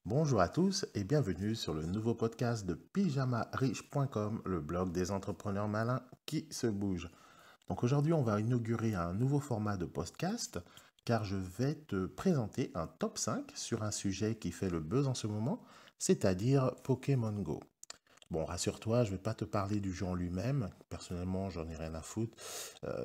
Bonjour à tous et bienvenue sur le nouveau podcast de pyjamariche.com, le blog des entrepreneurs malins qui se bougent. Donc aujourd'hui, on va inaugurer un nouveau format de podcast car je vais te présenter un top 5 sur un sujet qui fait le buzz en ce moment, c'est-à-dire Pokémon Go. Bon, rassure-toi, je ne vais pas te parler du jeu en lui-même. Personnellement, j'en ai rien à foutre.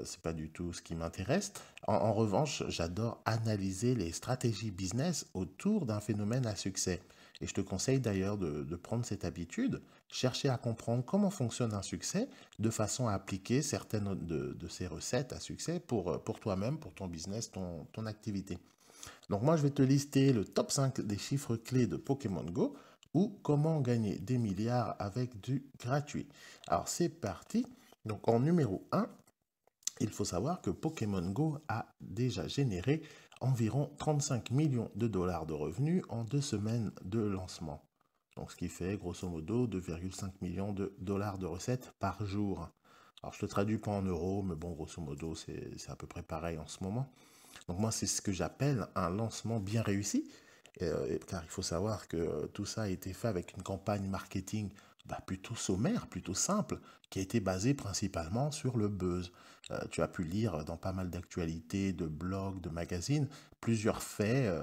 C'est pas du tout ce qui m'intéresse. En revanche, j'adore analyser les stratégies business autour d'un phénomène à succès. Et je te conseille d'ailleurs de prendre cette habitude, chercher à comprendre comment fonctionne un succès, de façon à appliquer certaines de ces recettes à succès pour toi-même, pour ton business, ton activité. Donc moi, je vais te lister le top 5 des chiffres clés de Pokémon Go ou comment gagner des milliards avec du gratuit. Alors c'est parti. Donc en numéro 1, il faut savoir que Pokémon Go a déjà généré environ 35 millions de dollars de revenus en 2 semaines de lancement. Donc ce qui fait grosso modo 2,5 millions de dollars de recettes par jour. Alors je ne te traduis pas en euros, mais bon, grosso modo, c'est à peu près pareil en ce moment. Donc moi, c'est ce que j'appelle un lancement bien réussi, car il faut savoir que tout ça a été fait avec une campagne marketing plutôt sommaire, plutôt simple, qui a été basée principalement sur le buzz. Tu as pu lire dans pas mal d'actualités, de blogs, de magazines, plusieurs faits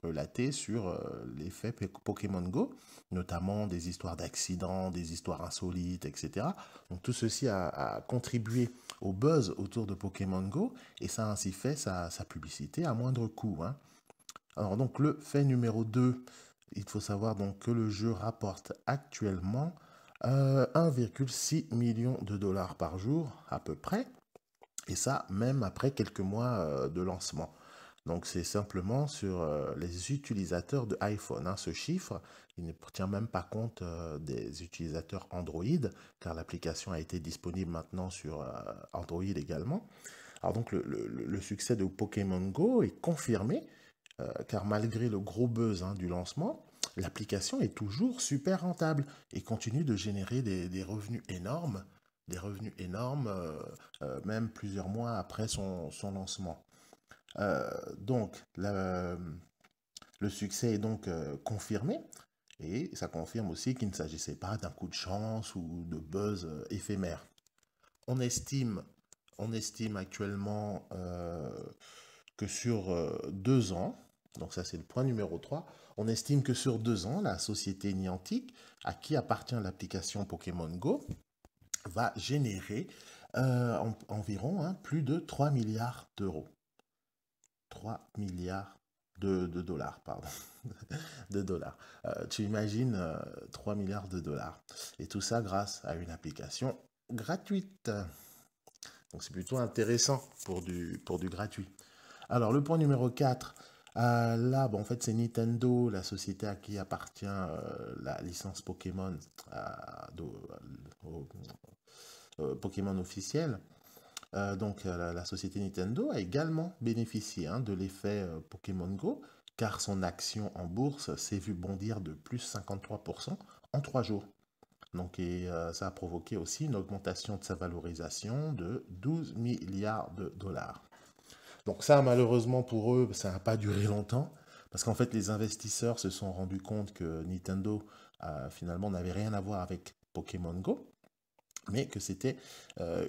relatés sur l'effet Pokémon Go, notamment des histoires d'accidents, des histoires insolites, etc. Donc tout ceci a contribué au buzz autour de Pokémon Go et ça a ainsi fait sa publicité à moindre coût, hein. Alors donc le fait numéro 2, il faut savoir donc que le jeu rapporte actuellement 1,6 million de dollars par jour à peu près, et ça même après quelques mois de lancement. Donc c'est simplement sur les utilisateurs de iPhone, hein. Ce chiffre, il ne tient même pas compte des utilisateurs Android, car l'application a été disponible maintenant sur Android également. Alors donc le succès de Pokémon Go est confirmé, car malgré le gros buzz, hein, du lancement, l'application est toujours super rentable et continue de générer des revenus énormes, même plusieurs mois après son lancement. Donc, le succès est donc confirmé et ça confirme aussi qu'il ne s'agissait pas d'un coup de chance ou de buzz éphémère. On estime, on estime actuellement que sur 2 ans, donc ça c'est le point numéro 3, on estime que sur 2 ans, la société Niantic, à qui appartient l'application Pokémon Go, va générer environ, hein, plus de 3 milliards d'euros. 3 milliards de dollars, pardon, de dollars. Tu imagines 3 milliards de dollars. Et tout ça grâce à une application gratuite. Donc c'est plutôt intéressant pour du gratuit. Alors le point numéro 4, là, bon, en fait c'est Nintendo, la société à qui appartient la licence Pokémon, au, Pokémon officiel. Donc la société Nintendo a également bénéficié, hein, de l'effet Pokémon Go, car son action en bourse s'est vue bondir de plus 53% en 3 jours. Donc, ça a provoqué aussi une augmentation de sa valorisation de 12 milliards de dollars. Donc ça, malheureusement pour eux, ça n'a pas duré longtemps, parce qu'en fait, les investisseurs se sont rendus compte que Nintendo, finalement, n'avait rien à voir avec Pokémon Go, mais que c'était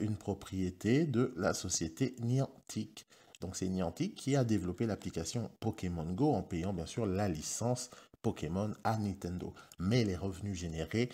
une propriété de la société Niantic. Donc c'est Niantic qui a développé l'application Pokémon Go en payant bien sûr la licence Pokémon à Nintendo. Mais les revenus générés,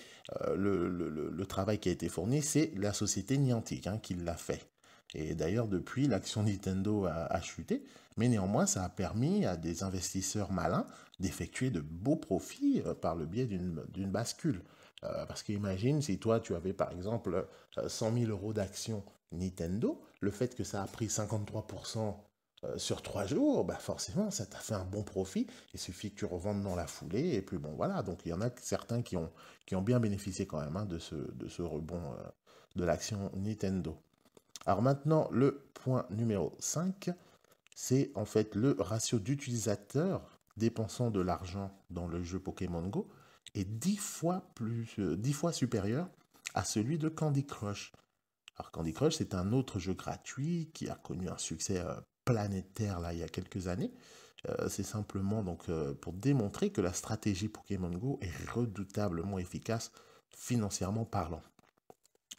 le travail qui a été fourni, c'est la société Niantic, hein, qui l'a fait. Et d'ailleurs, depuis, l'action Nintendo a chuté, mais néanmoins, ça a permis à des investisseurs malins d'effectuer de beaux profits par le biais d'une bascule. Parce qu'imagine si toi, tu avais par exemple 100 000 euros d'actions Nintendo, le fait que ça a pris 53% sur 3 jours, bah forcément, ça t'a fait un bon profit. Il suffit que tu revendes dans la foulée, et puis bon, voilà. Donc, il y en a certains qui ont bien bénéficié quand même, hein, de ce rebond de l'action Nintendo. Alors maintenant, le point numéro 5, c'est en fait le ratio d'utilisateurs dépensant de l'argent dans le jeu Pokémon Go est 10 fois supérieur à celui de Candy Crush. Alors Candy Crush, c'est un autre jeu gratuit qui a connu un succès planétaire là, il y a quelques années. C'est simplement donc pour démontrer que la stratégie Pokémon Go est redoutablement efficace financièrement parlant.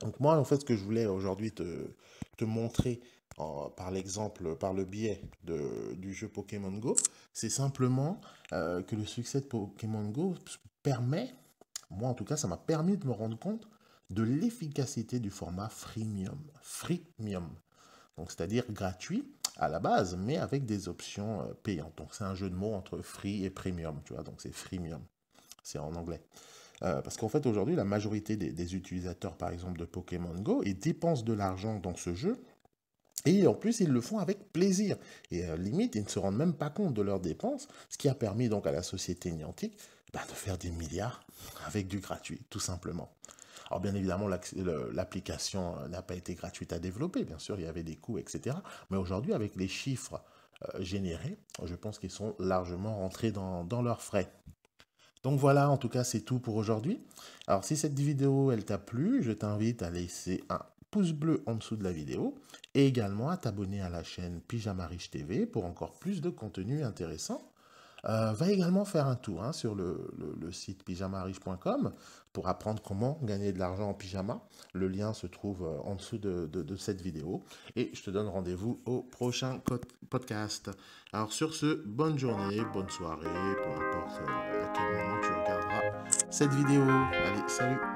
Donc moi, en fait, ce que je voulais aujourd'hui te montrer par l'exemple, par le biais du jeu Pokémon Go, c'est simplement que le succès de Pokémon Go permet, moi en tout cas, ça m'a permis de me rendre compte de l'efficacité du format freemium. Freemium. Donc c'est-à-dire gratuit à la base, mais avec des options payantes. Donc c'est un jeu de mots entre free et premium, tu vois, donc c'est freemium, c'est en anglais. Parce qu'en fait, aujourd'hui, la majorité des utilisateurs, par exemple, de Pokémon Go, ils dépensent de l'argent dans ce jeu. Et en plus, ils le font avec plaisir. Et limite, ils ne se rendent même pas compte de leurs dépenses, ce qui a permis donc à la société Niantic de faire des milliards avec du gratuit, tout simplement. Alors bien évidemment, l'application n'a pas été gratuite à développer, bien sûr, il y avait des coûts, etc. Mais aujourd'hui, avec les chiffres générés, je pense qu'ils sont largement rentrés dans leurs frais. Donc voilà, en tout cas, c'est tout pour aujourd'hui. Alors si cette vidéo, elle t'a plu, je t'invite à laisser un pouce bleu en dessous de la vidéo et également à t'abonner à la chaîne Pyjama Riche TV pour encore plus de contenu intéressant. Va également faire un tour sur le site pyjamariche.com pour apprendre comment gagner de l'argent en pyjama. Le lien se trouve en dessous de cette vidéo. Et je te donne rendez-vous au prochain podcast. Alors sur ce, bonne journée, bonne soirée, peu importe à quel moment tu regarderas cette vidéo. Allez, salut!